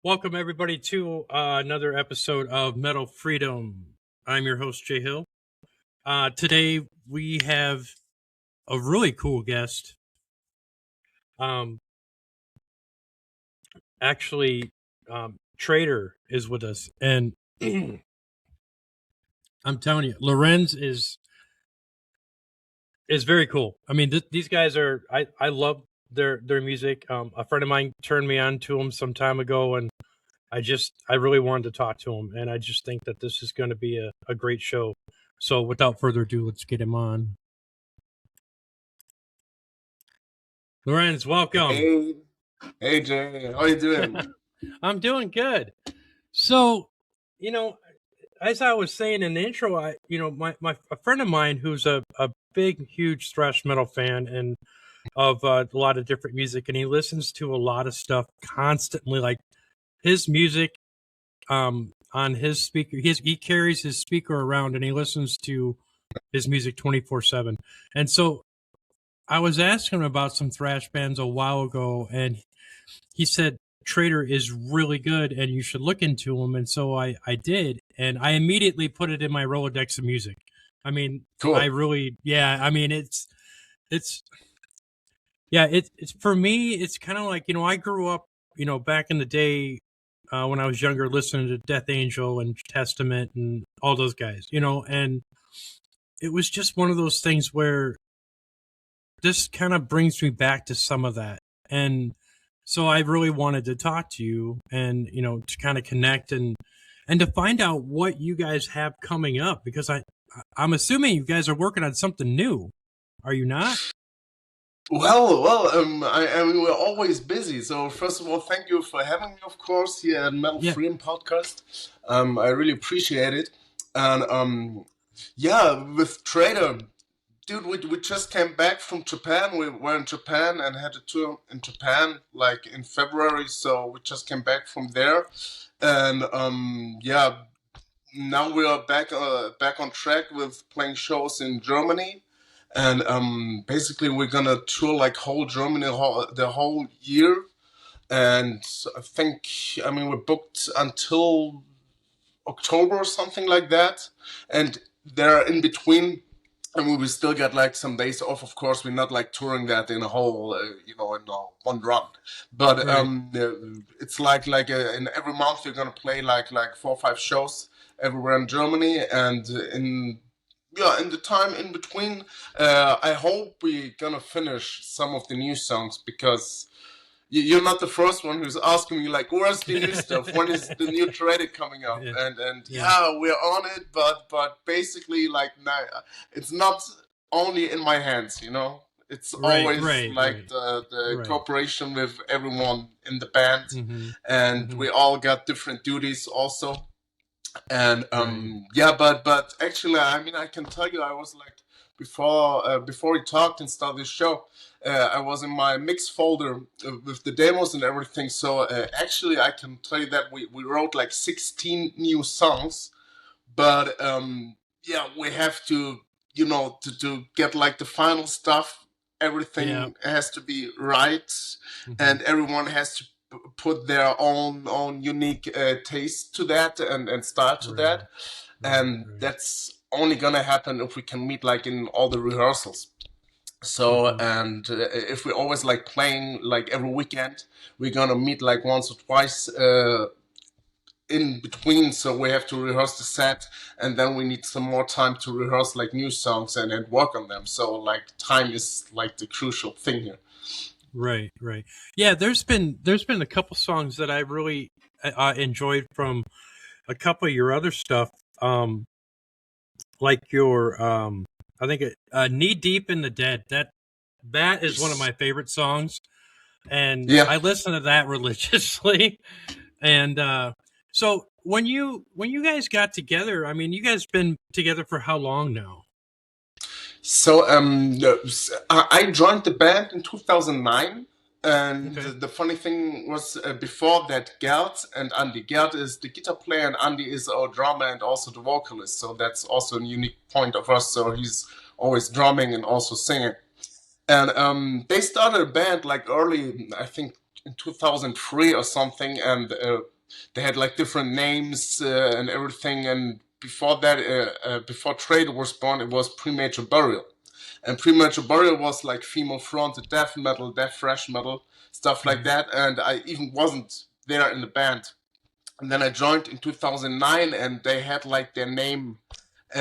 Welcome, everybody, to another episode of Metal Freedom. I'm your host, Jay Hill. Today, we have a really cool guest. Um, actually, Traitor is with us. And I'm telling you, Lorenz is very cool. I mean, these guys are, I love their music. A friend of mine turned me on to them some time ago, and I really wanted to talk to him, and I just think that this is going to be a great show. So without further ado, let's get him on. Lorenz, welcome. Hey Jay, how you doing? I'm doing good. So, as I was saying in the intro, a friend of mine who's a big, huge thrash metal fan and of a lot of different music, and he listens to a lot of stuff constantly, like his music on his speaker. He carries his speaker around and he listens to his music 24/7. And so I was asking him about some thrash bands a while ago, and he said Traitor is really good and you should look into him. And so I did, and I immediately put it in my Rolodex of music. I mean, cool. It's for me, it's kind of like, I grew up, back in the day, when I was younger, listening to Death Angel and Testament and all those guys, and it was just one of those things where this kind of brings me back to some of that. And so I really wanted to talk to you and, to kind of connect and to find out what you guys have coming up, because I'm assuming you guys are working on something new. Are you not? I mean, we're always busy. So first of all, thank you for having me, of course, here at Metal Freedom Podcast. I really appreciate it. And with Traitor, dude, we just came back from Japan. We were in Japan and had a tour in Japan, like in February. So we just came back from there, and now we are back on track with playing shows in Germany. And basically, we're gonna tour like whole Germany the whole year, and I mean, we're booked until October or something like that. And there in between, I mean, we still get like some days off. Of course, we're not like touring that in a whole, in one run. But it's like in every month you're gonna play like 4 or 5 shows everywhere in Germany, and in the time in between, I hope we're gonna finish some of the new songs, because you're not the first one who's asking me like, where's the new stuff? When is the new Traitor coming up? And we're on it, but basically like now it's not only in my hands, It's always the cooperation with everyone in the band, and we all got different duties also. And but actually, I mean, I can tell you, I was like, before we talked and started the show, I was in my mix folder with the demos and everything. So actually, I can tell you that we wrote like 16 new songs, but we have to, to get like the final stuff. Everything has to be right, and everyone has to put their own unique taste to that and style to that, and that's only gonna happen if we can meet like in all the rehearsals. So and if we're always like playing like every weekend, we're gonna meet like once or twice in between, so we have to rehearse the set, and then we need some more time to rehearse like new songs and work on them. So like time is like the crucial thing here. Right. Yeah, there's been a couple songs that I really enjoyed from a couple of your other stuff, like your I think Knee Deep in the Dead. That is one of my favorite songs, and I listen to that religiously. And so when you guys got together, I mean, you guys been together for how long now? So I joined the band in 2009, and the funny thing was, before that, Gerd and Andy. Gerd is the guitar player and Andy is our drummer and also the vocalist. So that's also a unique point of us. So he's always drumming and also singing. And they started a band like early, I think in 2003 or something, and they had like different names and everything. And before that, before Traitor was born, it was Premature Burial. And Premature Burial was like female fronted death metal, death thrash metal, stuff like Mhm. that. And I even wasn't there in the band. And then I joined in 2009, and they had like their name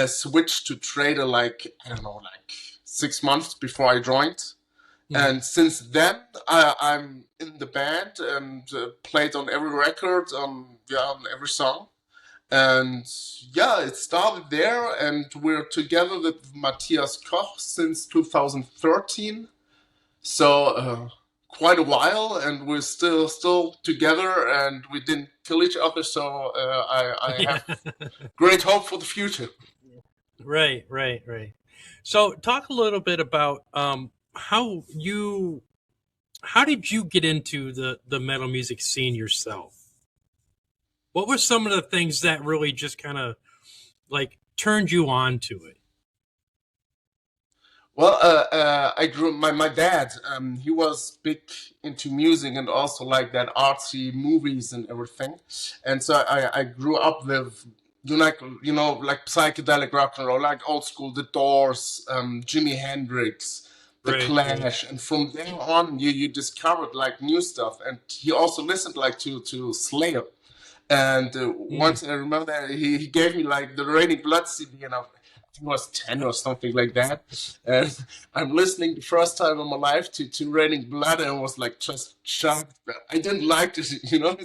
switched to Traitor, like, I don't know, like 6 months before I joined. Mhm. And since then, I'm in the band and played on every record, on every song. And yeah, it started there, and we're together with Matthias Koch since 2013. So quite a while, and we're still together, and we didn't kill each other. So I have great hope for the future. Right, right, right. So, talk a little bit about how did you get into the metal music scene yourself? What were some of the things that really just kind of like turned you on to it? Well, I grew my dad. He was big into music and also like that artsy movies and everything, and so I grew up with like psychedelic rock and roll, like old school, The Doors, Jimi Hendrix, The Right, right. Clash, and from there on, you discovered like new stuff. And he also listened like to Slayer. And Mm. once I remember that he gave me like the Raining Blood CD, and I think it was 10 or something like that. And I'm listening the first time in my life to Raining Blood, and I was like just shocked. I didn't like it, you know.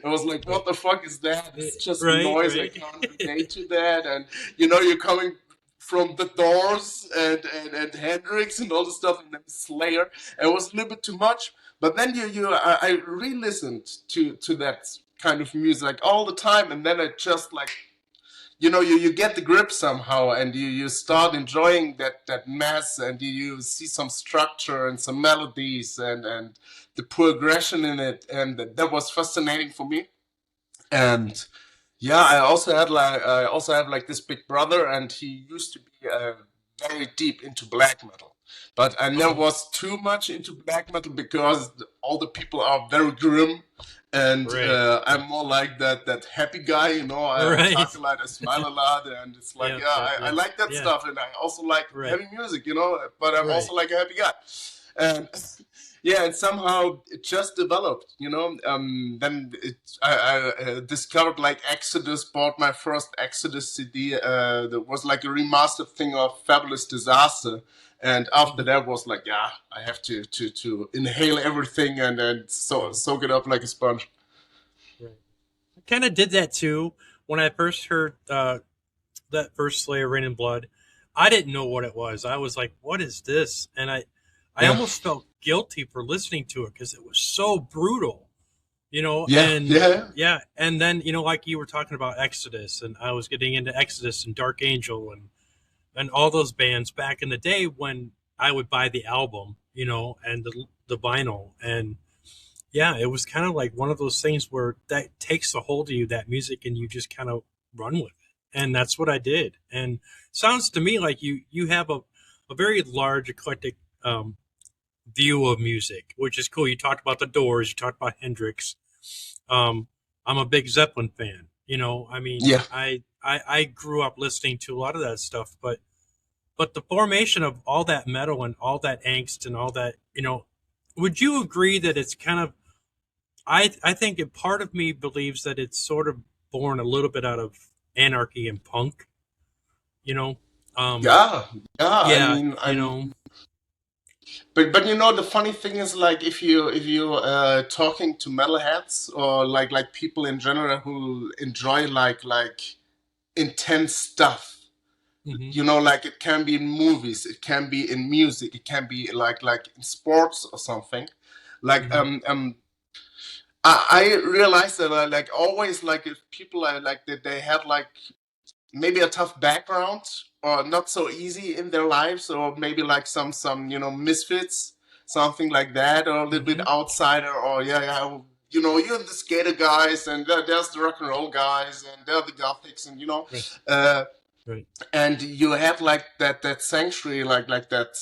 I was like, what Right, the fuck is that? It's just right, noise. I right. can't relate to that. And you're coming from the Doors and Hendrix and all the stuff, and then Slayer. It was a little bit too much. But then I re-listened to that kind of music like all the time, and then it just like you get the grip somehow, and you start enjoying that mess, and you see some structure and some melodies and the progression in it, and that was fascinating for me. And yeah, I also have like this big brother, and he used to be very deep into black metal, but I never Oh, was too much into black metal because all the people are very grim, and right, I'm more like that happy guy. I talk right. a lot, I smile a lot, and it's like, Yeah, yeah, yeah, I yeah, like that yeah. stuff, and I also like Right, heavy music, but I'm right. also like a happy guy, and yeah, and somehow it just developed, then I discovered like Exodus, bought my first Exodus CD. That was like a remastered thing of Fabulous Disaster, and after Mhm. that was like, yeah, I have to inhale everything and Right, soak it up like a sponge. right. I kind of did that too when I first heard that first Slayer Rain and Blood. I didn't know what it was. I was like, "What is this?" And I Yeah, almost felt guilty for listening to it because it was so brutal, yeah, And yeah, yeah, and then like you were talking about Exodus, and I was getting into Exodus and Dark Angel and all those bands back in the day when I would buy the album, and the vinyl, and yeah, it was kind of like one of those things where that takes a hold of you, that music, and you just kind of run with it. And that's what I did. And sounds to me like you have a very large eclectic view of music, which is cool. You talked about the Doors, you talked about Hendrix. I'm a big Zeppelin fan. I mean, yeah. I grew up listening to a lot of that stuff, but the formation of all that metal and all that angst and all that, would you agree that it's kind of I think a part of me believes that it's sort of born a little bit out of anarchy and punk, you know. Um, Yeah, yeah. I yeah, mean, but the funny thing is like if you talking to metalheads or like people in general who enjoy like intense stuff, hmm like it can be in movies, it can be in music, it can be like in sports or something, like hmm I realized that I like always like if people are like that they had like maybe a tough background or not so easy in their lives, or maybe like some misfits, something like that, or a little bit hmm outsider, or yeah, you're the skater guys, and there's the rock and roll guys, and there are the gothics, and right, uh, right, and you have like that sanctuary, like that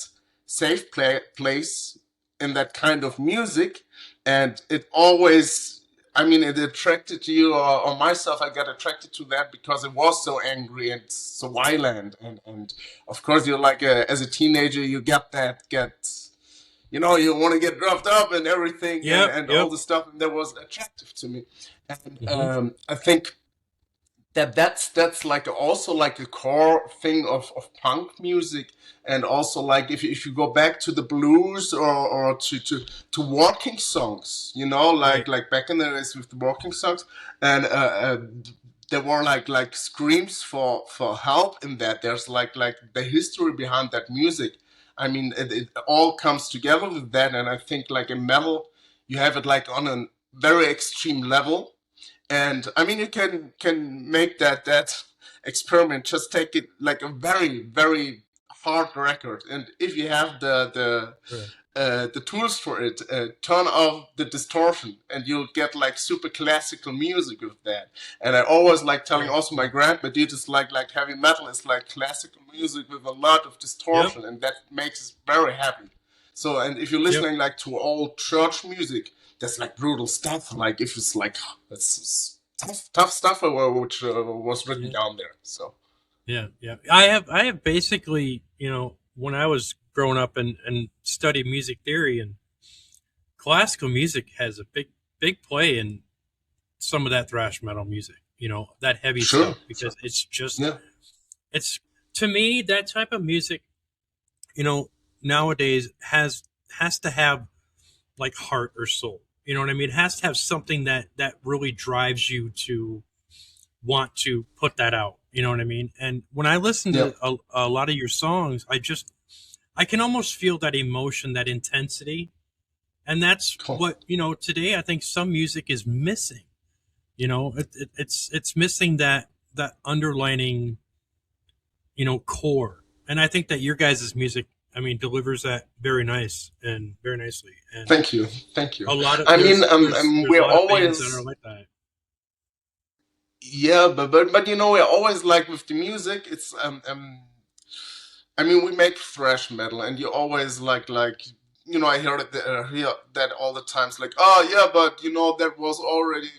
safe place in that kind of music, and it always I mean, it attracted you, or myself, I got attracted to that because it was so angry and so violent, and of course, you're like as a teenager, you you want to get roughed up and everything, Yep. and all Yep. the stuff, and that was attractive to me, and Hmm. I think that's like also like a core thing of punk music, and also like if you go back to the blues, or to walking songs, Right. like back in the days with the walking songs, and there were like screams for help in that. There's like the history behind that music. I mean, it all comes together with that, and I think like in metal, you have it like on a very extreme level, and I mean, you can make that experiment. Just take it like a very very hard record, and if you have Right. the tools for it, turn off the distortion, and you'll get like super classical music with that. And I always like telling Right. also my Right. grandpa, dude, is like heavy metal is like classical music with a lot of Yep. distortion, and that makes us very happy. So, and if you're Yep. listening like to old church music, that's like brutal stuff. Like if it's like it's tough stuff, which was written Yeah. down there. So Yeah. Yeah. I have basically, when I was growing up and studied music theory, and classical music has a big play in some of that thrash metal music, that heavy sure, stuff, because it's just, yeah, it's, to me, that type of music, you know, nowadays has to have like heart or soul. You know what I mean? It has to have something that really drives you to want to put that out. You know what I mean? And when I listen yeah, to a lot of your songs, I can almost feel that emotion, that intensity, and that's cool. what today I think some music is missing. It's missing that underlining core, and I think that your guys' music, I mean, delivers that very nicely, and Thank you, thank you. a lot of I mean, there's a we're lot of bands that are always, like that. yeah, but we're always like with the music. It's I mean, we make thrash metal, and you always like I hear that all the times. Like, oh yeah, but that was already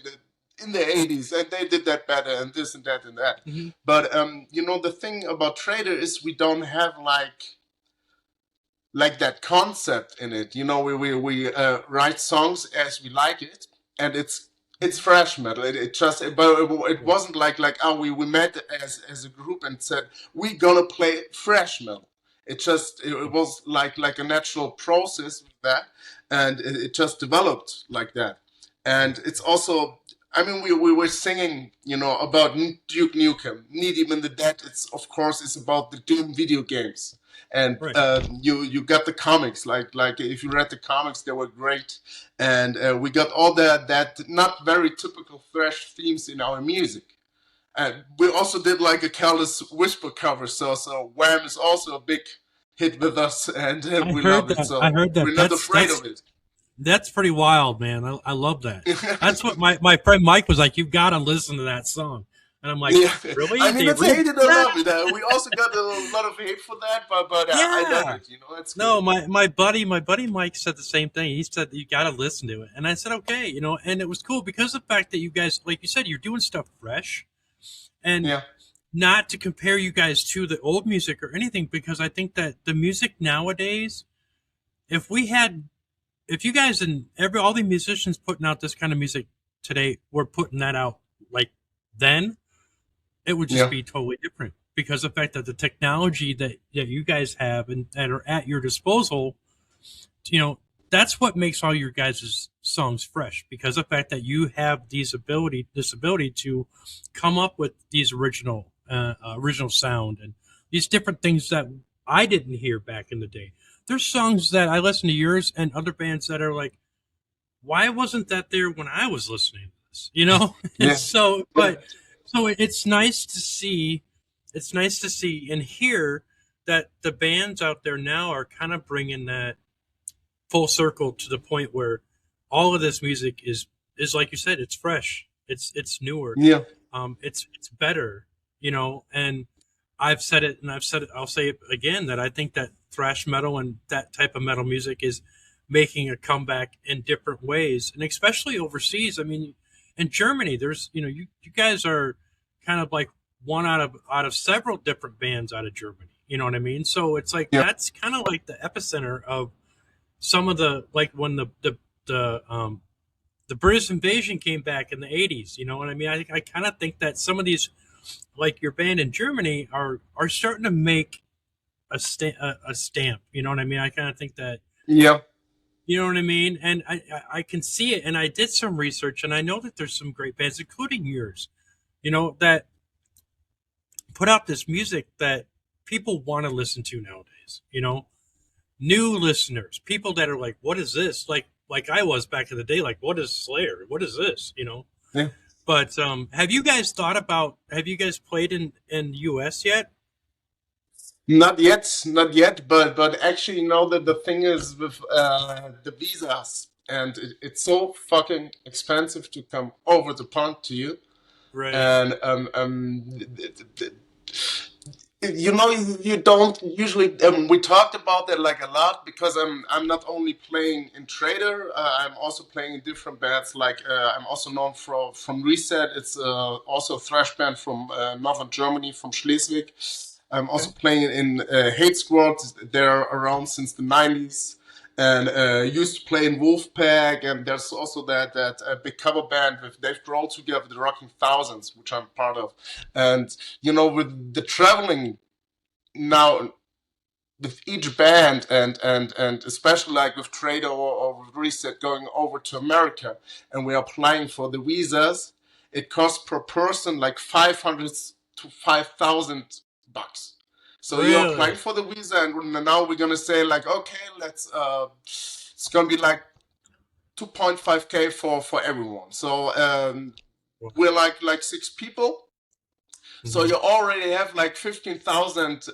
in the '80s, and they did that better, and this and that and that. Hmm. But the thing about Traitor is we don't have like that concept in it. We write songs as we like it, and it's thrash metal. It Right. wasn't like oh we met as a group and said we're gonna play thrash metal. It was like a natural process with that, and it just developed like that. Right. And it's also, I mean, we were singing, about Duke Nukem, Need Him in the Dead. It's of course it's about the Doom video games, and Right. you got the comics. Like if you read the comics, they were great, and we got all that not very typical thrash themes in our music. And we also did like a Careless Whisper cover, so Wham is also a big hit with us, and I we heard love it. that. I So heard that. we're not That's afraid that's of it. that's pretty wild, man. I love that. That's what my friend Mike was like. You've got to listen to that song, and I'm like, Yeah, I really? mean They it's remixed hated or that? love it. We also got a lot of hate for that, but I love Yeah. it. It's No, cool. my buddy Mike said the same thing. He said you got to listen to it, and I said okay, and it was cool because of the fact that you guys, like you said, you're doing stuff fresh, and Yeah, not to compare you guys to the old music or anything, because I think that the music nowadays, if we had, if you guys and all the musicians putting out this kind of music today were putting that out like then, it would just yeah, be totally different, because the fact that the technology that you guys have and that are at your disposal, you know, that's what makes all your guys' songs fresh, because of the fact that you have this ability to come up with these original sound and these different things that I didn't hear back in the day. There's songs that I listen to yours and other bands that are like, why wasn't that there when I was listening to this? And yeah, so, yeah, it's nice to see, and hear that the bands out there now are kind of bringing that full circle to the point where all of this music is like you said, it's fresh, it's newer, yeah, it's better, and I've said it, and I'll say it again, that I think that thrash metal and that type of metal music is making a comeback in different ways, and especially overseas. I mean, in Germany, there's you guys are kind of like one out of several different bands out of Germany. You know what I mean? So it's like Yeah. that's kind of like the epicenter of some of the like when the British invasion came back in the 80s. You know what I mean? I kind of think that some of these, like your band in Germany, are starting to make a stamp. You know what I mean? I kind of think that. Yeah. You know what I mean? And I can see it. And I did some research, and I know that there's some great bands, including yours, that put out this music that people want to listen to nowadays. New listeners, people that are like, "What is this?" Like I was back in the day, like, "What is Slayer? What is this?" Yeah. But have you guys thought about? Have you guys played in the U.S. yet? Not yet, not yet. But actually, that the thing is with the visas, and it's so fucking expensive to come over the pond to you, Right. and you don't usually. We talked about that like a lot because I'm not only playing in Traitor, I'm also playing in different bands. Like I'm also known from Reset. It's also a thrash band from northern Germany, from Schleswig. I'm also Okay. playing in Hate Squad. They're around since the '90s, and used to play in Wolfpack. And there's also that big cover band with Dave Grohl together, the Rocking Thousands, which I'm part of. And with the traveling now with each band and especially like with Traitor or with Reset going over to America and we are applying for the visas, it costs per person like 500 to 5,000 bucks. So you're applying Really? for the visa and now we're gonna say like, okay, let's it's gonna be like 2.5K for everyone. So we're like 6 people. So Mm-hmm. you already have like 15,000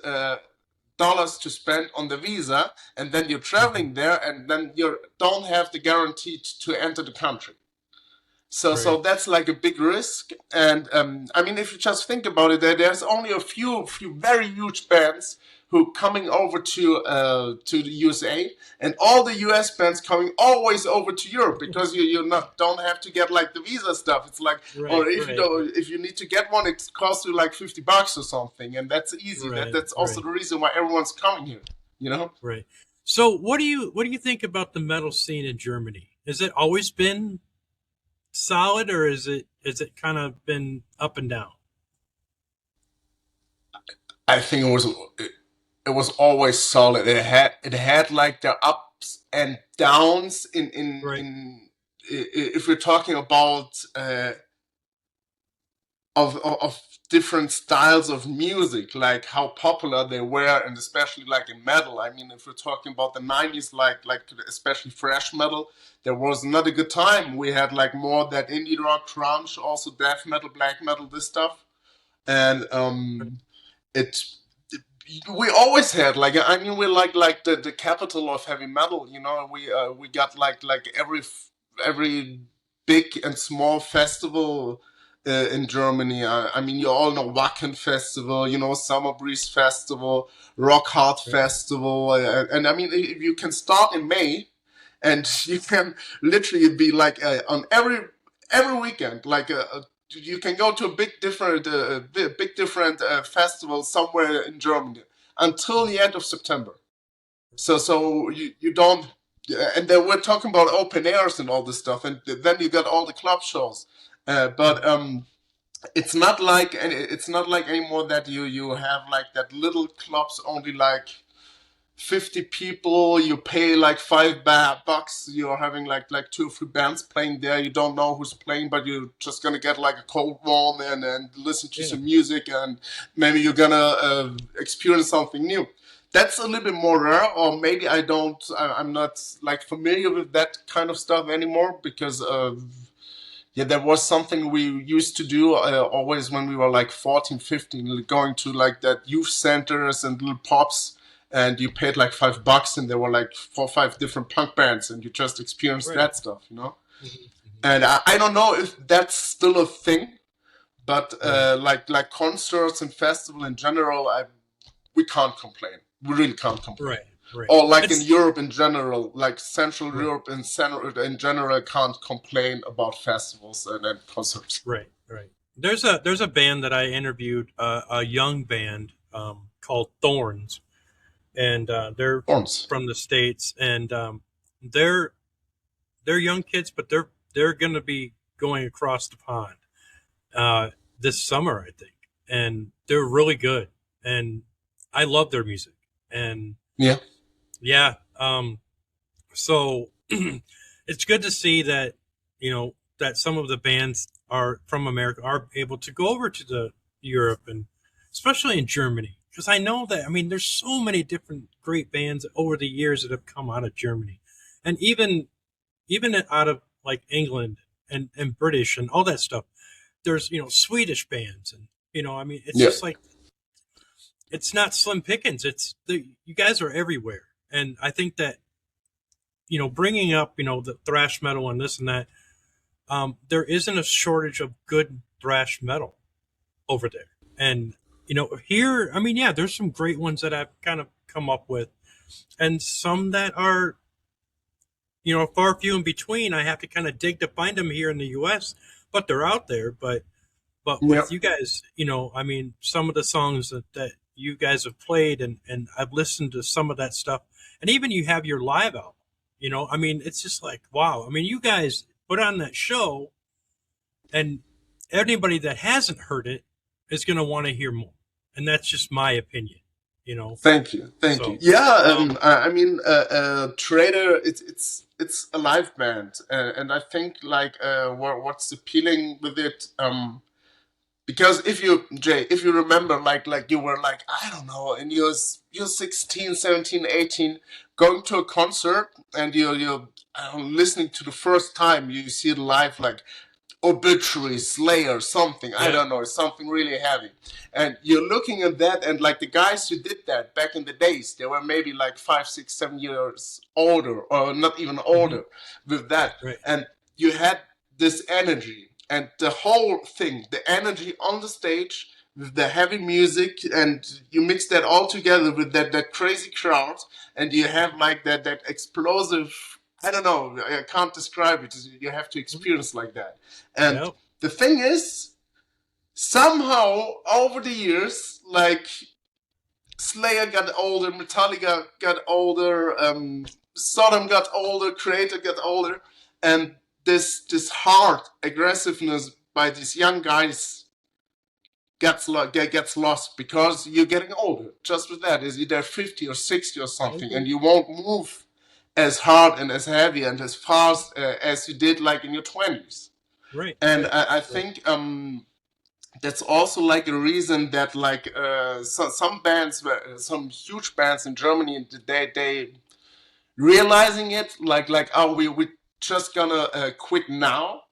dollars to spend on the visa, and then you're Mm-hmm. traveling there, and then you don't have the guarantee to enter the country. So Right. that's like a big risk. And I mean, if you just think about it, there's only a few very huge bands who coming over to the USA, and all the US bands coming always over to Europe because you not don't have to get like the visa stuff. It's like, or Right. if you Right. don't, if you need to get one, it costs you like $50 or something, and that's easy. Right. That's also Right. the reason why everyone's coming here. You know. Right. So what do you think about the metal scene in Germany? Has it always been solid, or is it kind of been up and down? I think it was always solid. It had like the ups and downs Right. if we're talking about of different styles of music, like how popular they were, and especially like in metal. I mean, if we're talking about the '90s, like especially thrash metal, there was not a good time. We had like more that indie rock, grunge, also death metal, black metal, this stuff, and it we always had like I mean we're like the capital of heavy metal. We got like every big and small festival in Germany. I mean you all know Wacken Festival, Summer Breeze Festival, Rock Hard Right. Festival, and I mean if you can start in May and you can literally be like on every weekend like you can go to a big different festival somewhere in Germany until the end of September. So you don't, and then we're talking about open airs and all this stuff, and then you got all the club shows. But Mhm. it's not like anymore that you have like that little clubs only like 50 people. You pay like $5. You're having like 2 or 3 bands playing there. You don't know who's playing, but you're just gonna get like a cold one and listen to Yeah. some music, and maybe you're gonna experience something new. That's a little bit more rare, or maybe I'm not like familiar with that kind of stuff anymore because yeah, there was something we used to do always when we were like 14, 15, like, going to like that youth centers and little pops, and you paid like $5, and there were like 4 or 5 different punk bands, and you just experienced Right. that stuff. Hmm. Hmm. And I don't know if that's still a thing, but Right. like concerts and festival in general, we can't complain. We really can't complain. Right. right. or like in It's Europe in general, like Central right, Europe in general can't complain about festivals and concerts. right, right. There's a band that I interviewed, a young band called Thorns, and they're Forms. from the States, and they're they're young kids, but they're going to be going across the pond this summer, I think, and they're really good, and I love their music, and Yeah. yeah, so it's good to see that that some of the bands are from America are able to go over to the Europe and especially in Germany because I know that there's so many different great bands over the years that have come out of Germany and even out of like England and British and all that stuff. There's Swedish bands and it's Yeah. just like it's not slim pickings. You guys are everywhere, and I think that bringing up the thrash metal and this and that, there isn't a shortage of good thrash metal over there, and here, yeah, there's some great ones that I've kind of come up with, and some that are far few in between. I have to kind of dig to find them here in the U.S., but they're out there. But Yeah. with you guys, some of the songs that you guys have played and I've listened to some of that stuff. And even you have your live album, it's just like, wow. You guys put on that show and anybody that hasn't heard it is going to want to hear more. And that's just my opinion. Thank you, thank you. So, Yeah, Traitor, it's a live band, and I think like what's appealing with it, because if you remember, like you were like I don't know, and you're 16, 17, 18, going to a concert, and you're listening to the first time you see it live, like Obituary, Slayer, something. I don't know, something really heavy. And you're looking at that, and like the guys who did that back in the days, they were maybe like 5, 6, 7 years older, or not even older with that. right. And you had this energy, and the whole thing, the energy on the stage with the heavy music, and you mix that all together with that crazy crowd, and you have like that explosive. I don't know. I can't describe it. You have to experience like that. And Yep. the thing is, somehow over the years, like Slayer got older, Metallica got older, Sodom got older, Creator got older, and this hard aggressiveness by these young guys gets lost because you're getting older. Just with that, is they're 50 or 60 or something, and you won't move as hard and as heavy and as fast as you did like in your 20s. Right. And right. I think that's also like a reason that like some bands, some huge bands in Germany, they realizing it like oh we just gonna quit now,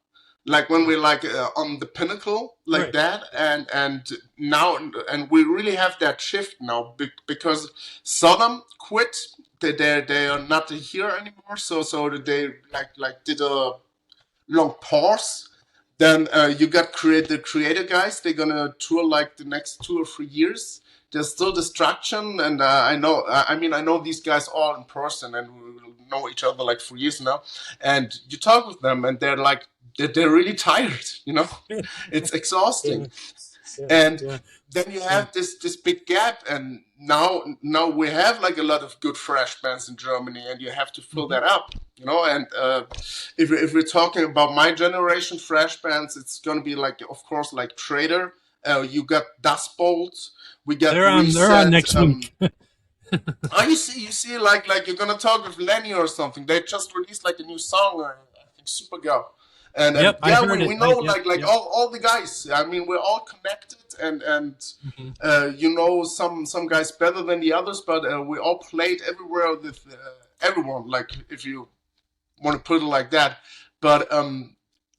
like when we're like on the pinnacle like Right. that, and now and we really have that shift now because Sodom quit. They are not here anymore, so they like did a long pause. Then you got the creator guys. They're gonna tour like the next 2 or 3 years. There's still Destruction, and I know. I know these guys all in person, and we know each other like for years now. And you talk with them, and they're like they're really tired. It's exhausting. Yeah. And Yeah. then you have this big gap, and now we have like a lot of good thrash bands in Germany, and you have to fill that up, And if we're talking about my generation thrash bands, it's gonna be like, of course, like Traitor. You got Dust Bolt. We got They're Reset. on next week. Oh, you see, like you're gonna talk with Lenny or something. They just released like a new song, I think, Supergirl. And Yep, I yeah, heard we it. know Yep, like yep. all the guys. We're all connected, and some guys better than the others, but we all played everywhere with everyone. Like if you want to put it like that, but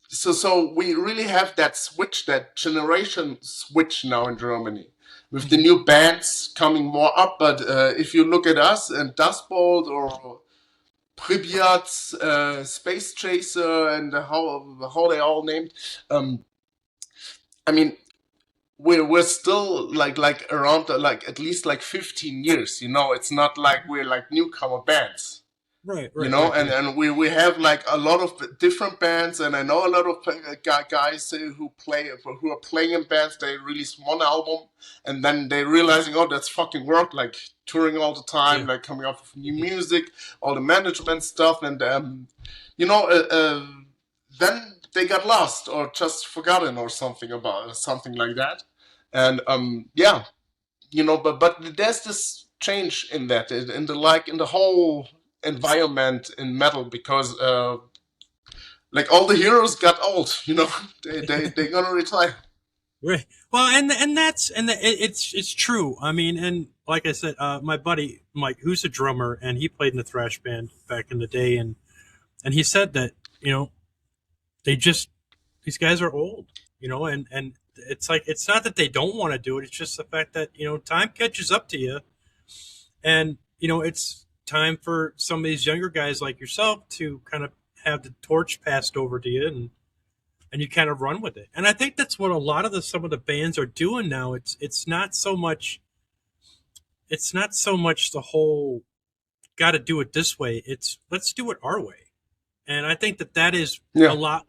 so we really have that switch, that generation switch now in Germany, with the new bands coming more up. But if you look at us and Dust Bolt or Pripyat, Space Chaser, and how they all named, we're still like around like at least like 15 years. It's not like we're like newcomer bands. Right, you right, know right, and right. and we have like a lot of different bands, and I know a lot of guys who are playing in bands. They release one album and then they realizing, oh, that's fucking work, like touring all the time, Yeah. like coming up with new Mhm. music, all the management stuff, and you know uh, uh, then they got lost or just forgotten or something like that. And yeah, but there's this change in that, in the whole environment in metal, because like all the heroes got old. They're gonna retire. Right. Well, it's true. I mean, and like I said, my buddy Mike, who's a drummer, and he played in a thrash band back in the day, and he said that they just these guys are old, and it's like it's not that they don't want to do it. It's just the fact that time catches up to you, and it's time for some of these younger guys like yourself to kind of have the torch passed over to you, and you kind of run with it. And I think that's what a lot of some of the bands are doing now. It's not so much the whole got to do it this way. It's let's do it our way. And I think that is a Yeah, lot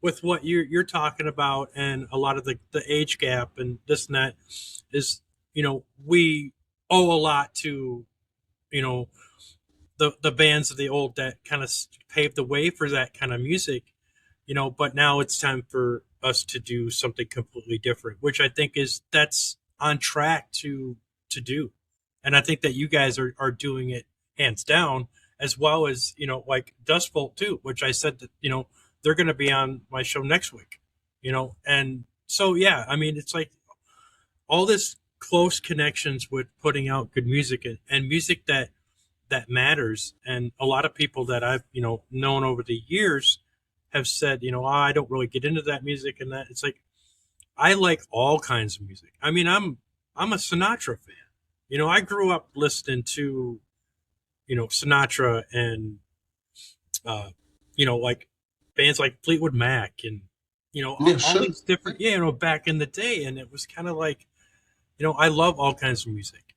with what you're talking about, and a lot of the age gap and this and that is we owe a lot to you know the bands of the old that kind of paved the way for that kind of music, but now it's time for us to do something completely different, which I think that's on track to do. And I think that you guys are doing it hands down, as well as like Dustbolt too, which I said that they're going to be on my show next week, and so yeah, I mean it's like all this close connections with putting out good music, and music that matters. And a lot of people that I've known over the years have said, I don't really get into that music and that. It's like I like all kinds of music. I mean, I'm a Sinatra fan. I grew up listening to Sinatra and like bands like Fleetwood Mac and yeah, all sure. these different back in the day, and it was kind of like I love all kinds of music.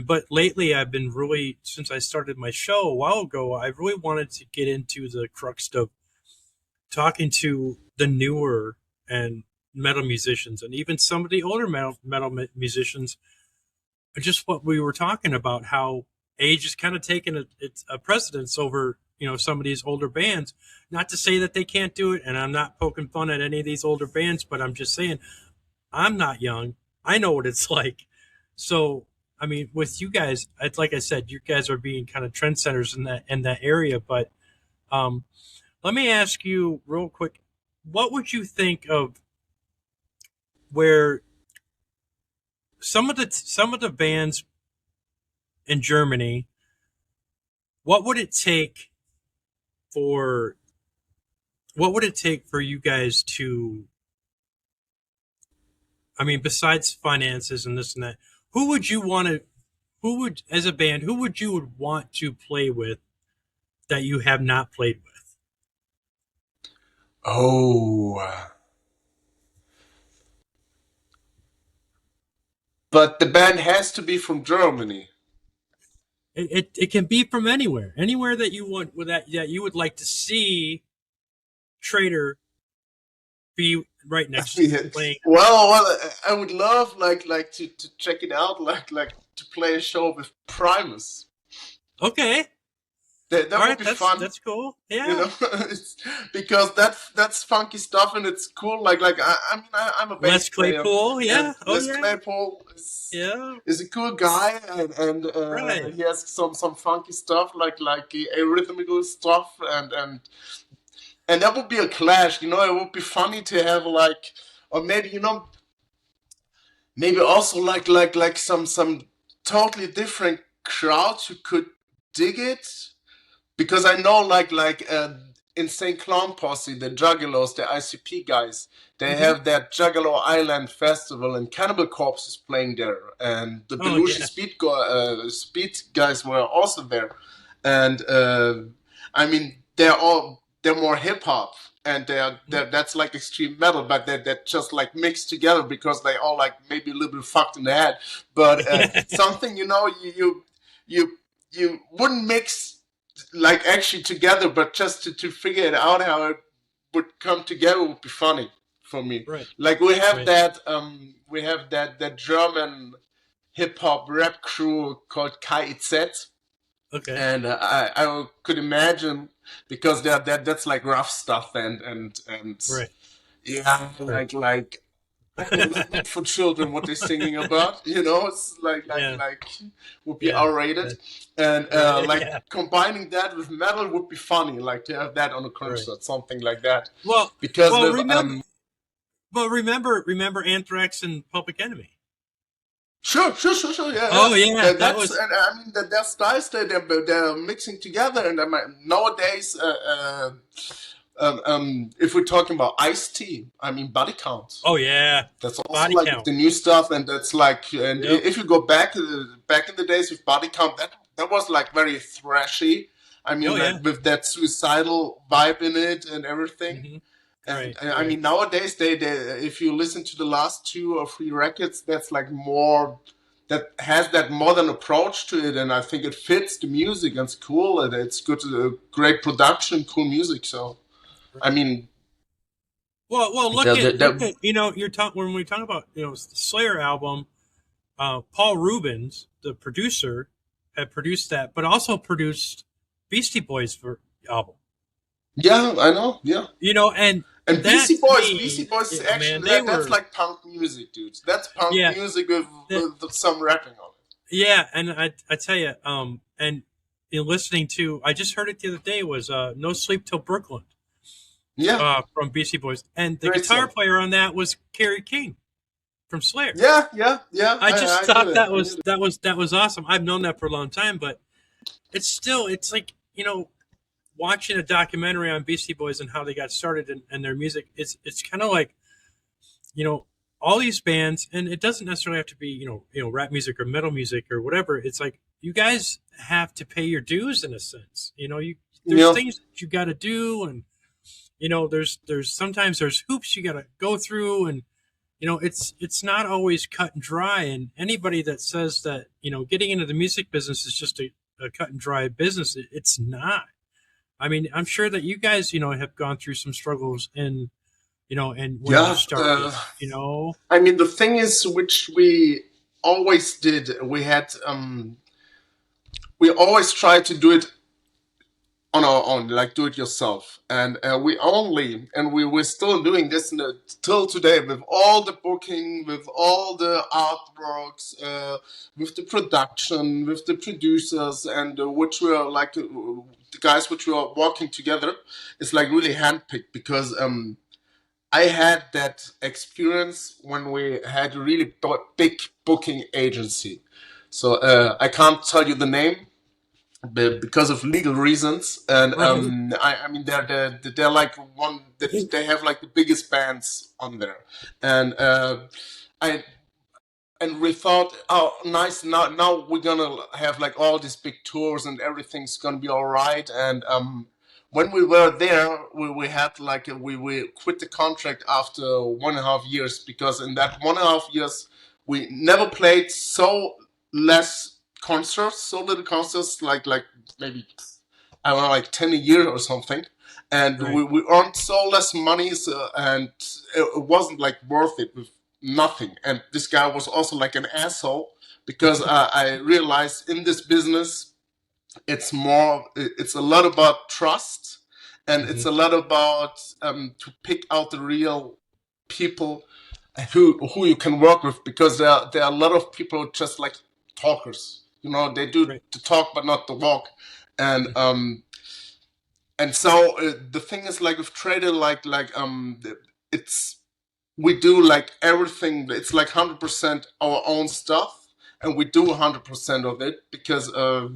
But lately I've been really, since I started my show a while ago, I really wanted to get into the crux of talking to the newer and metal musicians, and even some of the older metal musicians. Just what we were talking about, how age has kind of taken a precedence over some of these older bands. Not to say that they can't do it, and I'm not poking fun at any of these older bands, but I'm just saying I'm not young. I know what it's like. So, I mean, with you guys, like I said, you guys are being kind of trendsetters in that area. But um, let me ask you real quick: what would you think of where some of the bands in Germany? What would it take for you guys to? I mean, besides finances and this and that, who would you want to? Who would, as a band, who would you would want to play with that you have not played with? Oh, but the band has to be from Germany. It can be from anywhere that you want, with that you would like to see Traitor be right next to you Yeah. playing. Well, I would love like to check it out, like to play a show with Primus. Okay, That all would right, be that's fun. that's cool. you Yeah, know it's, because that's funky stuff, and it's cool. I'm a bass Les player, Claypool. and Yeah, oh Les yeah, Claypool is yeah, is a cool guy, and right. he has some funky stuff, like arrhythmical stuff, and that would be a clash. It would be funny to have like, or maybe maybe also like some totally different crowds who could dig it, because I know Insane Clown Posse, the Juggalos, the ICP guys, they Hmm. have that Juggalo Island Festival, and Cannibal Corpse is playing there, and the Oh Belushi yeah, Speed guys were also there, and I mean they're more hip hop, and that's like extreme metal, but they're just like mixed together because they all like maybe a little bit fucked in the head. But something, you know, you wouldn't mix like actually together, but just to figure it out how it would come together would be funny for me. Right. Like we have Right. that German hip hop rap crew called KIZ. Okay. And I could imagine because that's like rough stuff and Right. yeah, Right. like not for children what they're singing about, you know, it's Yeah. like would be Yeah. R-rated, and Right. like Yeah. combining that with metal would be funny, like to have that on a concert, Right. something like that. Well, Because well, with remember Anthrax and Public Enemy. Sure, yeah. Oh yeah, that That's was and I mean that their styles they're mixing together, and I mean, nowadays, if we're talking about Ice-T, I mean Body Count. oh yeah, That's also Body like Count. the new stuff, and that's like, and Yep. if you go back in the days with Body Count, that was like very thrashy. I mean, Oh, yeah. with that suicidal vibe in it and everything. Mhm. And Right, I mean, nowadays they if you listen to the last 2 or 3 records, that's like more that has that modern approach to it, and I think it fits the music and it's cool and it's good, great production, cool music. So, I mean, Well, look at you know when we talk about the Slayer album, Paul Rubens, the producer, had produced that, but also produced Beastie Boys for the album. yeah, I know, yeah. You know, and And that Beastie to Boys is me, actually man, that's like punk music, dudes. That's punk Yeah. music with some rapping on it. yeah, and I tell you, and in listening to, I just heard it the other day was No Sleep Till Brooklyn. Yeah, From Beastie Boys, and the Great guitar song. player on that was Kerry King from Slayer. yeah. I just knew thought that. that I was knew that was awesome. I've known that for a long time, but it's like watching a documentary on Beastie Boys and how they got started and their music. It's kind of like all these bands, and it doesn't necessarily have to be rap music or metal music or whatever. It's like you guys have to pay your dues in a sense. There's Yeah. things that you got to do, and there's sometimes there's hoops you got to go through, and it's not always cut and dry. And anybody that says that getting into the music business is just a cut and dry business, it's not. I mean, I'm sure that you guys have gone through some struggles and and when Yeah, you started. I mean, the thing is, which we always did, we always tried to do it on our own, like do it yourself, and we're still doing this till today with all the booking, with all the artworks, with the production, with the producers, and which we are like the guys which we are working together. It's like really handpicked because I had that experience when we had a really big booking agency. So I can't tell you the name because of legal reasons, and I mean they're like they have like the biggest bands on there, and I and we thought, oh nice, now we're gonna have like all these big tours and everything's gonna be all right, and when we were there, we had like we quit the contract after 1.5 years because in that 1.5 years we never played so little concerts, like maybe I don't know, like 10 a year or something, and Right. we earned so less money, and it wasn't like worth it with nothing. And this guy was also like an asshole because I realized in this business it's a lot about trust, and it's a lot about to pick out the real people who you can work with, because there are a lot of people just like talkers, they do Right. the talk but not the walk, and so the thing is like with Traitor, it's we do like everything, it's like 100% our own stuff, and we do 100% of it because I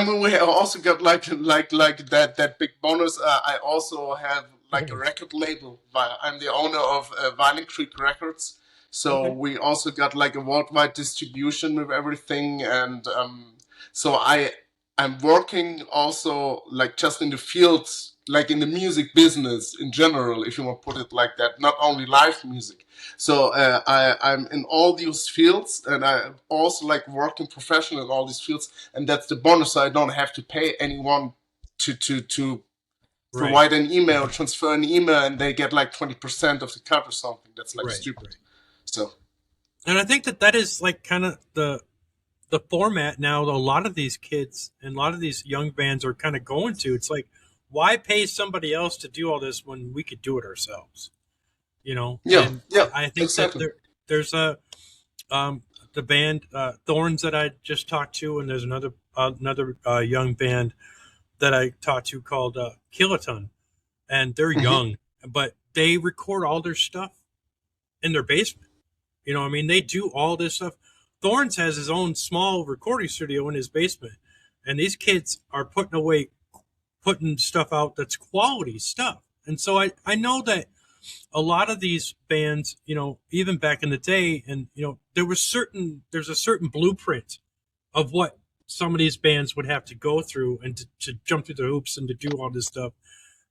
mean, we also got like that big bonus. I also have like a record label. I'm the owner of Violent Creek Records, so we also got like a worldwide distribution with everything, and so I'm working also like just in the fields, like in the music business in general, if you want to put it like that, not only live music. So I'm in all these fields, and I also like working professional in all these fields, and that's the bonus. So I don't have to pay anyone to Right. provide an email, transfer an email, and they get like 20% of the cut or something. That's like Right. stupid. Right. So And I think that that is like kind of the format now that a lot of these kids and a lot of these young bands are kind of going to. It's like, why pay somebody else to do all this when we could do it ourselves? You know, yeah, and yeah, I think that exactly. there's a the band Thorns that I just talked to, and there's another young band that I talked to called Kiloton, and they're Hmm. young, but they record all their stuff in their basement. You know, I mean, they do all this stuff. Thorns has his own small recording studio in his basement, and these kids are putting stuff out that's quality stuff. And so I know that a lot of these bands, you know, even back in the day, and you know, there's a certain blueprint of what some of these bands would have to go through and to jump through the hoops and to do all this stuff.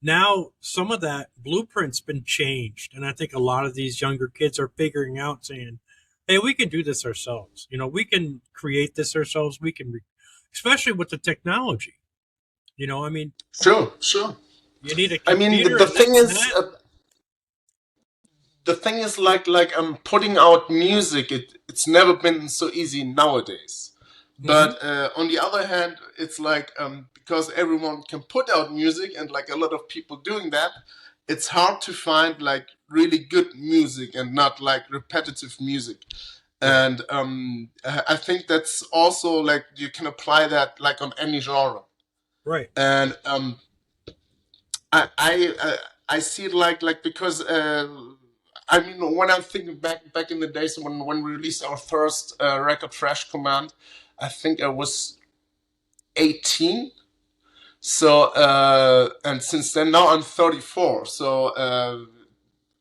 Now some of that blueprint's been changed, and I think a lot of these younger kids are figuring out, saying, hey, we can do this ourselves. You know, we can create this ourselves. We can especially with the technology. You know, I mean, Sure, sure. you need a I mean, computer the and this thing and is, that. like putting out music. It's never been so easy nowadays. Hmm. But on the other hand, it's like because everyone can put out music and like a lot of people doing that, it's hard to find like really good music and not like repetitive music. Right. And I think that's also like you can apply that like on any genre. Right. And I see it like because I mean when I'm thinking back in the days when we released our first record Thrash Command, I think I was 18. So and since then now I'm 34. So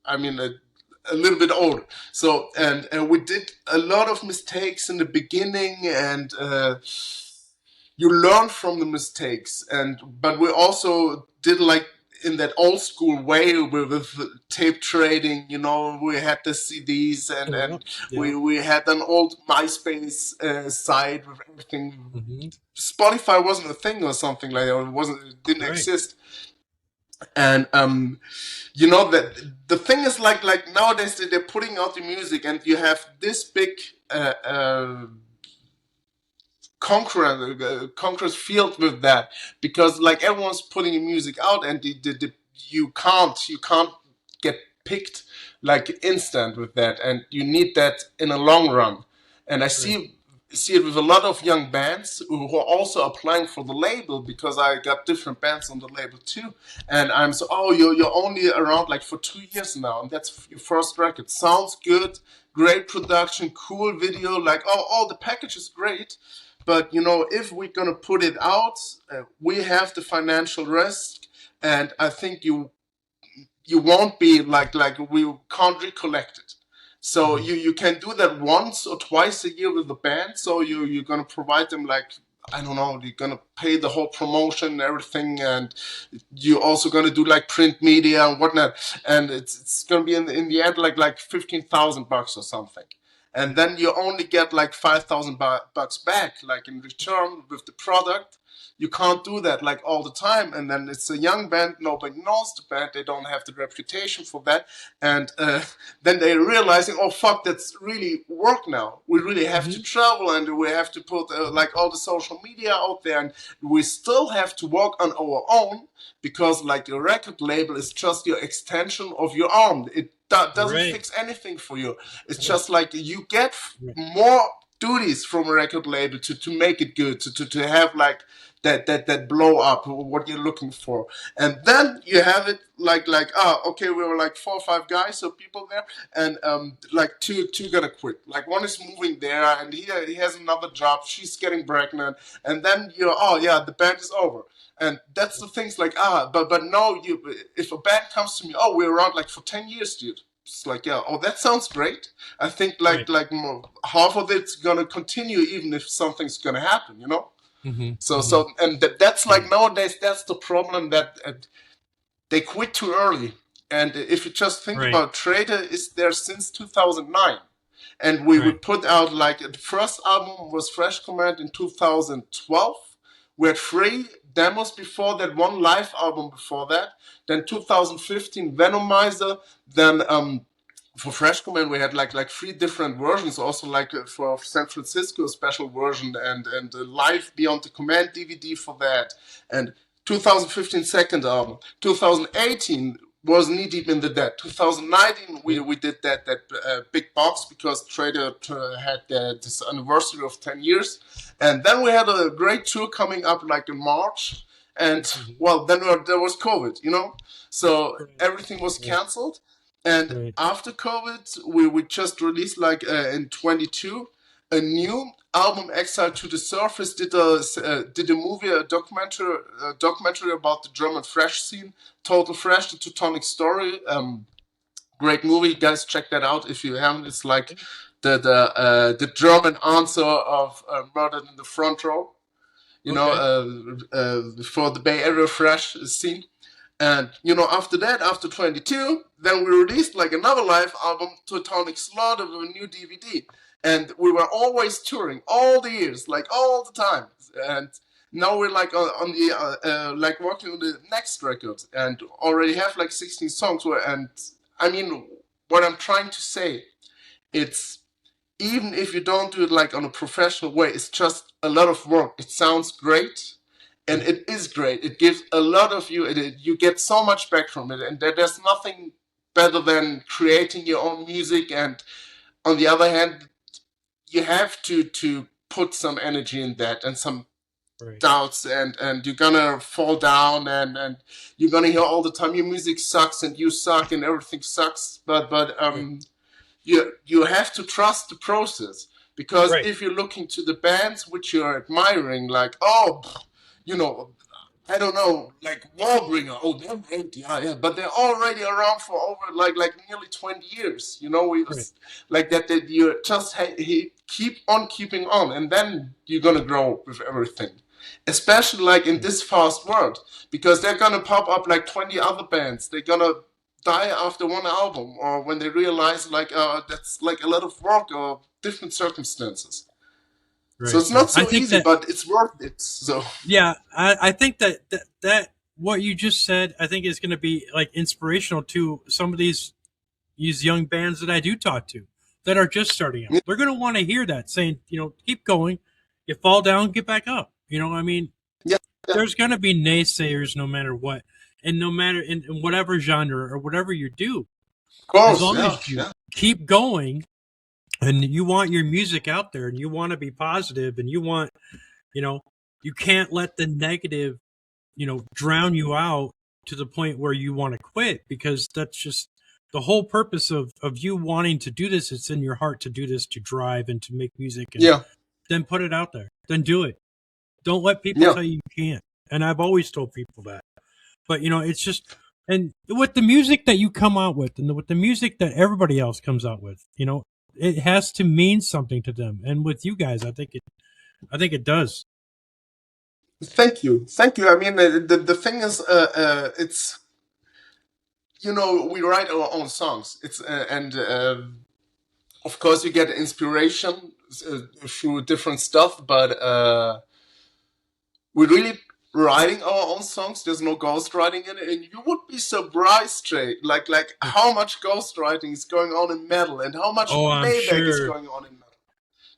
I mean a little bit older. So and we did a lot of mistakes in the beginning, and you learn from the mistakes. And but we also did like in that old school way with tape trading. You know, we had the CDs, Yeah. and Yeah. we had an old MySpace site with everything. Hmm. Spotify wasn't a thing or something like that. It didn't Right. exist. And you know that the thing is like nowadays they're putting out the music, and you have this big concurrent field with that, because like everyone's putting the music out, and you can't get picked like instant with that, and you need that in a long run. And I Right. see it with a lot of young bands who are also applying for the label, because I got different bands on the label too. And I'm so, oh, you're only around like for 2 years now, and that's your first record. Sounds good, great production, cool video, like all the package is great. But you know, if we're gonna put it out, we have the financial risk, and I think you won't be like we can't recollect it. So Hmm. you can do that once or twice a year with the band. So you're gonna provide them like, I don't know, you're gonna pay the whole promotion and everything, and you're also gonna do like print media and whatnot, and it's gonna be in the end like $15,000 or something. And then you only get like 5,000 bucks back, like in return with the product. You can't do that like all the time, and then it's a young band, nobody knows the band, they don't have the reputation for that. And then they're realizing, oh fuck, that's really work now, we really have to Hmm. travel, and we have to put like all the social media out there, and we still have to work on our own, because like your record label is just your extension of your arm. It doesn't Right. fix anything for you. It's Right. just like you get Right. more duties from a record label to make it good, to have like that blow up what you're looking for. And then you have it like okay, we were like 4 or 5 guys, so people there, and like two gonna quit, like one is moving there, and he has another job, she's getting pregnant, and then you're, oh yeah, the band is over. And that's the things like, but no, you, if a band comes to me, oh, we're around like for 10 years, dude, it's like, yeah, oh, that sounds great. I think Right. like more, half of it's gonna continue even if something's gonna happen, you know. And that's like nowadays, that's the problem, that they quit too early. And if you just think about Traitor, is there since 2009. And we put out, like, the first album was Thrash Command in 2012. We had 3 demos before that, 1 live album before that. Then 2015, Venomizer. Then for Thrash Command we had like 3 different versions. Also, like, for San Francisco, a special version, and a live Beyond the Command DVD for that. And 2015 second album. 2018 was knee deep in the dead. 2019 we did that big box, because Traitor had this anniversary of 10 years, and then we had a great tour coming up, like, in March, and well, then there was COVID, so everything was canceled. And after COVID, we just released, like, in 22, a new album, Exile to the Surface. Did a movie, a documentary about the German thrash scene, Total Thrash, the Teutonic Story. Great movie, guys, check that out if you haven't. It's like the German answer of Murdered in the Front Row, for the Bay Area thrash scene. And, after that, after 22, then we released, like, another live album, Teutonic Slaughter, with a new DVD. And we were always touring all the years, like, all the time. And now we're, like, on the like, working on the next record, and already have, like, 16 songs. And I mean, what I'm trying to say, it's, even if you don't do it, like, on a professional way, it's just a lot of work. It sounds great. And it is great. It gives a lot of you. You get so much back from it, and there's nothing better than creating your own music. And on the other hand, you have to put some energy in that, and some doubts, and you're gonna fall down, and you're gonna hear all the time your music sucks, and you suck, and everything sucks. But you have to trust the process, because if you're looking to the bands which you're admiring, like, I don't know, like Warbringer. Oh, they're great, yeah. But they're already around for over like nearly 20 years. We like that you just keep on keeping on, and then you're gonna grow with everything. Especially, like, in this fast world, because they're gonna pop up like 20 other bands. They're gonna die after 1 album, or when they realize, like, that's like a lot of work, or different circumstances. So it's not so easy, but it's worth it. So yeah, I think that what you just said, I think, is going to be, like, inspirational to some of these young bands that I do talk to that are just starting out. They're going to want to hear that, saying, keep going. You fall down, get back up. I mean, there's going to be naysayers no matter what, and no matter in whatever genre or whatever you do. Of course, as long as you keep going, and you want your music out there, and you want to be positive, and you want, you can't let the negative, drown you out to the point where you want to quit, because that's just the whole purpose of you wanting to do this. It's in your heart to do this, to drive and to make music, and then put it out there. Then do it. Don't let people tell you can't. And I've always told people that. But, it's just, and with the music that you come out with, and with the music that everybody else comes out with, it has to mean something to them. And with you guys, I think it does. Thank you. I mean, the thing is, it's, we write our own songs. It's and of course you get inspiration through different stuff, but we're really writing our own songs. There's no ghostwriting in it, and you would be surprised, Jay, like how much ghostwriting is going on in metal, and how much playback is going on in metal.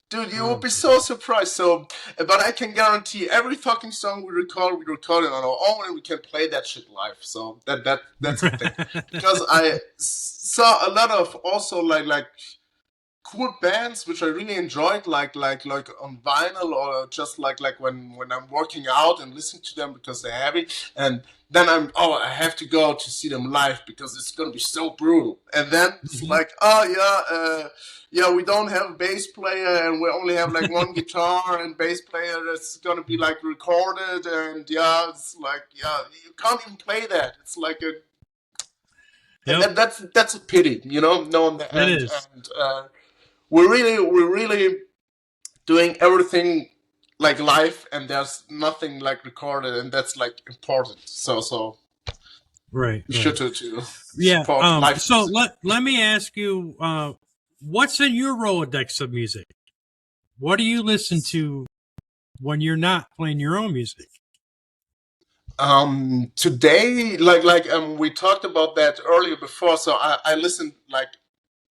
Dude, you would be so surprised. So, but I can guarantee every fucking song we record it on our own, and we can play that shit live. So that's the thing. Because I saw a lot of also like cool bands which I really enjoyed, like on vinyl, or just like when I'm working out and listening to them because they're heavy, and then I have to go to see them live because it's gonna be so brutal. And then it's like, we don't have a bass player, and we only have like 1 guitar and bass player that's gonna be like recorded, and it's like, you can't even play that. It's like and that's a pity, knowing that. It is. And we're really doing everything like live, and there's nothing like recorded, and that's like important. So Right, we should right. to Yeah. support live So music. let me ask you, what's in your Rolodex of music? What do you listen to when you're not playing your own music? Today, we talked about that earlier before, so I listen like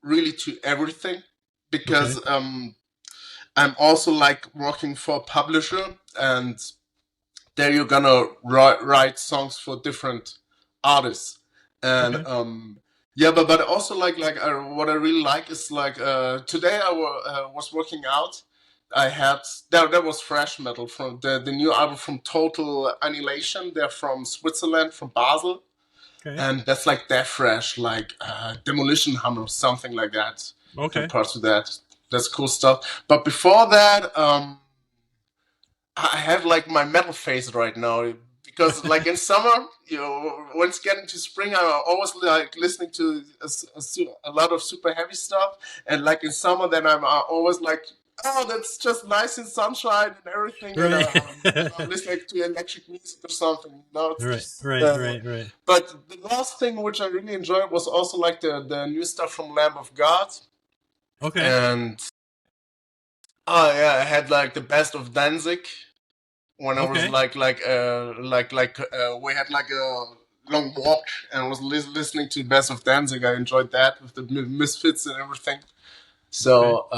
really to everything Okay. because I'm also like working for a publisher, and there you're gonna write songs for different artists, and Okay. yeah, but also what I really like is like today was working out. I had that was thrash metal from the new album from Total Annihilation. They're from Switzerland, from Basel, Okay. and that's like death thrash, like Demolition Hammer, something like that. Okay. Compared to that, that's cool stuff. But before that, I have like my metal phase right now because like in summer, when it's getting to spring, I'm always like listening to a lot of super heavy stuff, and like in summer, then I'm always like, oh, that's just nice in sunshine and everything, and Right. I'm listening to electric music or something. Right. Right. Uh, Right. Right. but the last thing which I really enjoyed was also like the new stuff from Lamb of God, Okay. and oh yeah, I had like the best of Danzig when I was Okay. we had like a long walk and was listening to Best of Danzig. I enjoyed that with the Misfits and everything. Okay. So,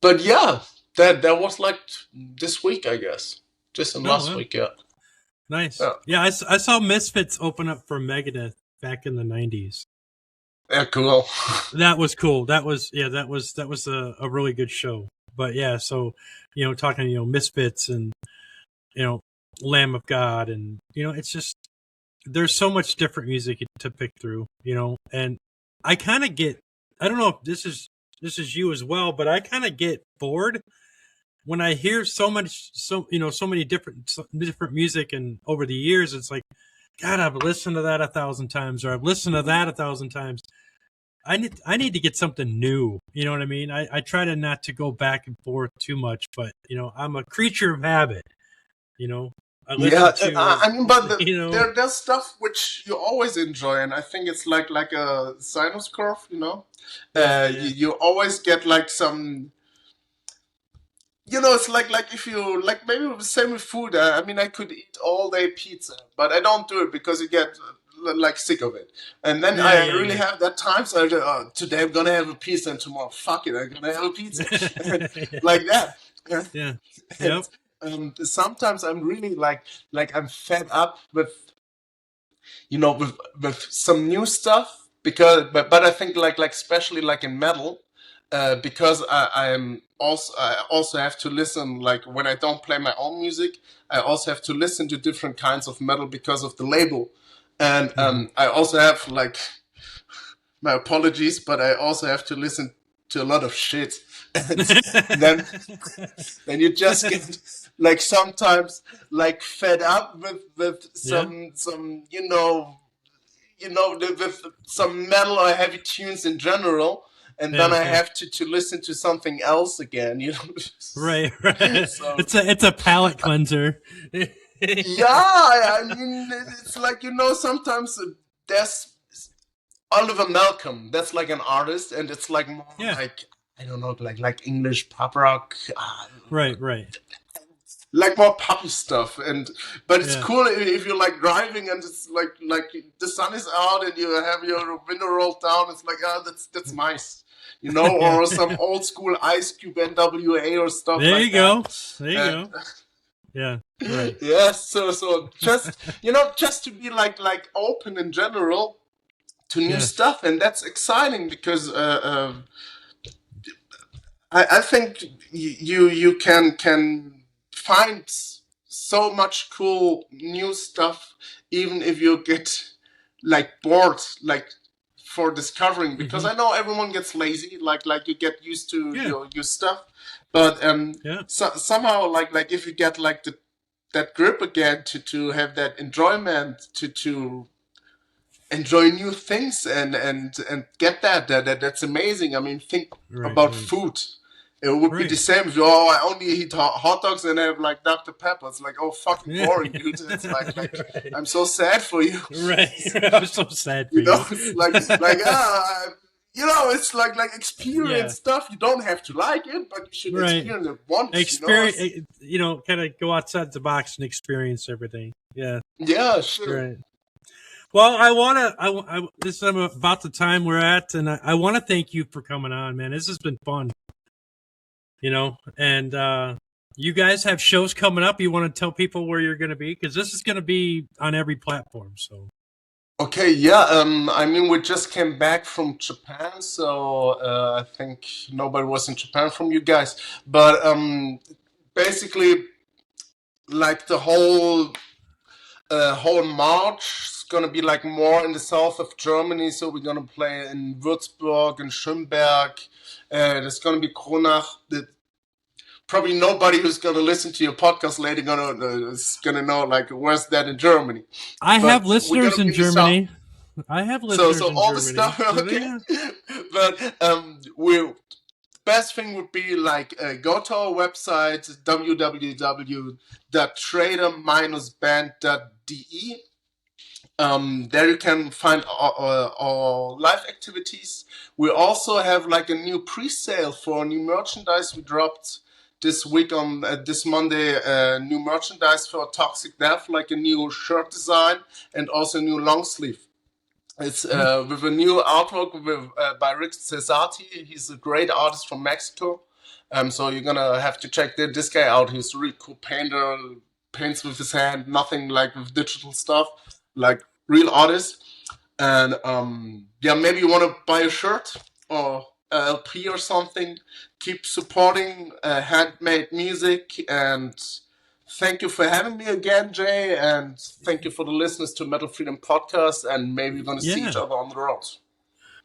but yeah, that was like this week, I guess, just in Oh last well. week. Yeah, Nice. yeah, Yeah, I saw Misfits open up for Megadeth back in the '90s. yeah, cool. That was cool. That was a really good show. But yeah, so talking Misfits and you know Lamb of God, and it's just there's so much different music to pick through, and I kind of get, I don't know if this is you as well, but I kind of get bored when I hear so many different music, and over the years it's like, God, I've listened to that 1,000 times, or I've listened to that 1,000 times. I need to get something new. You know what I mean? I try to not to go back and forth too much, but I'm a creature of habit. You know, I Yeah, listen to I mean, but you know there's stuff which you always enjoy, and I think it's like a sinus curve. yeah, You always get like some. It's like if you like maybe the same with food. I mean, I could eat all day pizza, but I don't do it because you get like sick of it. And then yeah, I yeah, really yeah. have that time. So today I'm gonna have a pizza, and tomorrow, fuck it, I'm gonna have a pizza, like that. Yeah. And Yep. sometimes I'm really like I'm fed up with with some new stuff because but I think like especially like in metal because I also have to listen like when I don't play my own music I also have to listen to different kinds of metal because of the label and Hmm. I also have like my apologies but I also have to listen to a lot of shit and then you just get like sometimes like fed up with Yeah. some with some metal or heavy tunes in general, and then Yeah. I Yeah. have to listen to something else again. Right. Right. So It's a palate cleanser. yeah, I mean it's like sometimes there's Oliver Malcolm. That's like an artist, and it's like more Yeah. like I don't know, like English pop rock. Right. Right. Like more puppy stuff and but it's Yeah. cool if you're like driving and it's like the sun is out and you have your window rolled down it's like that's nice Yeah. or some old school Ice Cube NWA or stuff There like you that go. There you and go. Yeah. Right. yeah so just just to be like open in general to new Yes. stuff and that's exciting because I think you can find so much cool new stuff even if you get like bored like for discovering because Hmm. I know everyone gets lazy like you get used to Yeah. your stuff but Yeah. somehow like if you get like that grip again to have that enjoyment to enjoy new things and get that's amazing. I mean think Right. about Right. food It would be Right. the same if I only eat hot dogs and have like Dr. Pepper. It's like, oh, fucking boring, dude. It's like Right. I'm so sad for you. Right. I'm so sad for You know, you. it's it's like experience stuff. You don't have to like it, but you should experience it once. Experience, kind of go outside the box and experience everything. Yeah. Yeah, sure. Right. Well, this is about the time we're at, and I want to thank you for coming on, man. This has been fun. And you guys have shows coming up. You want to tell people where you're going to be? Because this is going to be on every platform. So. Okay, yeah. I mean, we just came back from Japan, so I think nobody was in Japan from you guys. But basically, like the whole March is gonna be like more in the south of Germany. So we're gonna play in Würzburg and Schönberg. There's gonna be Kronach. Probably nobody who's gonna listen to your podcast later is gonna know like where's that in Germany. I have listeners in Germany. I have listeners in all Germany. the stuff. Okay, but best thing would be like go to our website www.traitor-band.de. There you can find our live activities. We also have like a new pre-sale for new merchandise we dropped this week on this Monday. New merchandise for Toxic Death, like a new shirt design and also a new long sleeve. It's with a new artwork by Rick Cesati. He's a great artist from Mexico. So you're gonna have to check this guy out. He's a really cool painter, paints with his hand, nothing like with digital stuff, like real artist. And maybe you want to buy a shirt or a LP or something. Keep supporting handmade music, and thank you for having me again, Jay, and thank you for the listeners to Metal Freedom Podcast, and maybe we're going to see each other on the road.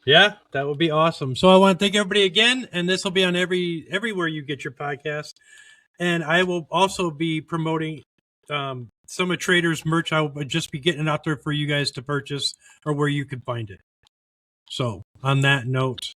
Yeah, that would be awesome. So I want to thank everybody again, and this will be on everywhere you get your podcast. And I will also be promoting some of Traitor's merch. I will just be getting it out there for you guys to purchase or where you can find it. So on that note,